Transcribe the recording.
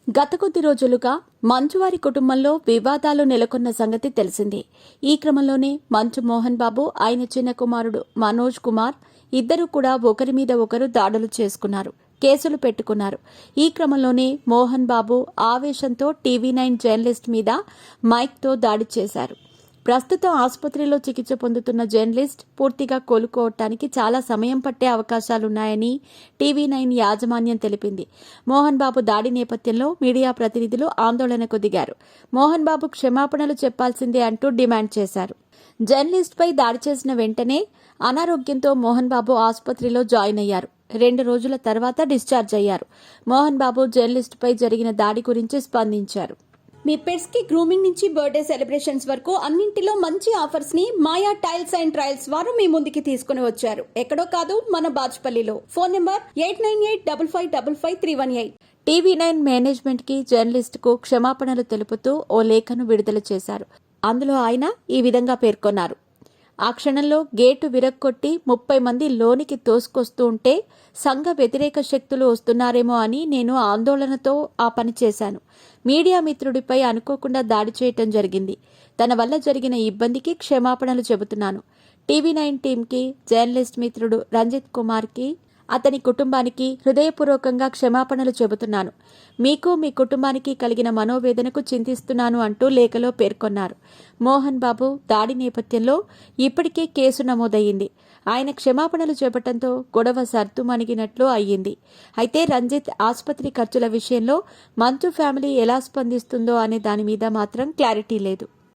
గత కొద్ది రోజులుగా మంచువారి కుటుంబంలో వివాదాలు నెలకొన్న సంగతి తెలిసిందే. ఈ క్రమంలోనే మంచు మోహన్ బాబు, ఆయన చిన్న కుమారుడు మనోజ్ కుమార్ ఇద్దరూ కూడా ఒకరి మీద ఒకరు దాడులు చేసుకున్నారు, కేసులు పెట్టుకున్నారు. ఈ క్రమంలోనే మోహన్ బాబు ఆవేశంతో టీవీ9 జర్నలిస్ట్ మీద మైక్తో దాడి చేశారు. ప్రస్తుతం ఆసుపత్రిలో చికిత్స పొందుతున్న జర్నలిస్ట్ పూర్తిగా కోలుకోవటానికి చాలా సమయం పట్టే అవకాశాలున్నాయని టీవీ9 యాజమాన్యం తెలిపింది. మోహన్ బాబు దాడి నేపథ్యంలో మీడియా ప్రతినిధులు ఆందోళనకు దిగారు. మోహన్ బాబు క్షమాపణలు చెప్పాల్సిందే అంటూ డిమాండ్ చేశారు. జర్నలిస్ట్పై దాడి చేసిన వెంటనే అనారోగ్యంతో మోహన్ బాబు ఆసుపత్రిలో జాయిన్ అయ్యారు. 2 రోజుల తర్వాత డిశ్చార్జ్ అయ్యారు. మోహన్ బాబు జర్నలిస్ట్పై జరిగిన దాడి గురించి స్పందించారు. మీ పెట్స్ కి గ్రూమింగ్ నుంచి బర్త్డే సెలబ్రేషన్స్ వరకు అన్నింటిలో మంచి ఆఫర్స్ ని మాయా టైల్స్ అండ్ ట్రయల్స్ వారు మీ ముందుకి తీసుకుని వచ్చారు. ఎక్కడో కాదు, మన బాజ్పల్లిలో. Phone number 8985555318. టీవీ9 మేనేజ్మెంట్ కి, జర్నలిస్ట్ కు క్షమాపణలు తెలుపుతూ ఓ లేఖను విడుదల చేశారు. అందులో ఆయన ఈ విధంగా పేర్కొన్నారు. ఆ క్షణంలో గేటు విరగ్గొట్టి 30 మంది లోనికి తోసుకొస్తూ ఉంటే సంఘ వ్యతిరేక శక్తులు వస్తున్నారేమో అని నేను ఆందోళనతో ఆ పని చేశాను. మీడియా మిత్రుడిపై అనుకోకుండా దాడి చేయటం జరిగింది. తన వల్ల జరిగిన ఇబ్బందికి క్షమాపణలు చెబుతున్నాను. టీవీ9 టీంకి, జర్నలిస్ట్ మిత్రుడు రంజిత్ కుమార్కి, అతని కుటుంబానికి హృదయపూర్వకంగా క్షమాపణలు చెబుతున్నాను. మీకు, మీ కుటుంబానికి కలిగిన మనోవేదనకు చింతిస్తున్నాను అంటూ లేఖలో పేర్కొన్నారు. మోహన్ బాబు దాడి నేపథ్యంలో ఇప్పటికే కేసు నమోదయ్యింది. ఆయన క్షమాపణలు చెప్పడంతో గొడవ సర్దుమణిగినట్లు అయ్యింది. అయితే రంజిత్ ఆసుపత్రి ఖర్చుల విషయంలో మంచు ఫ్యామిలీ ఎలా స్పందిస్తుందో అనే దాని మీద మాత్రం క్లారిటీ లేదు.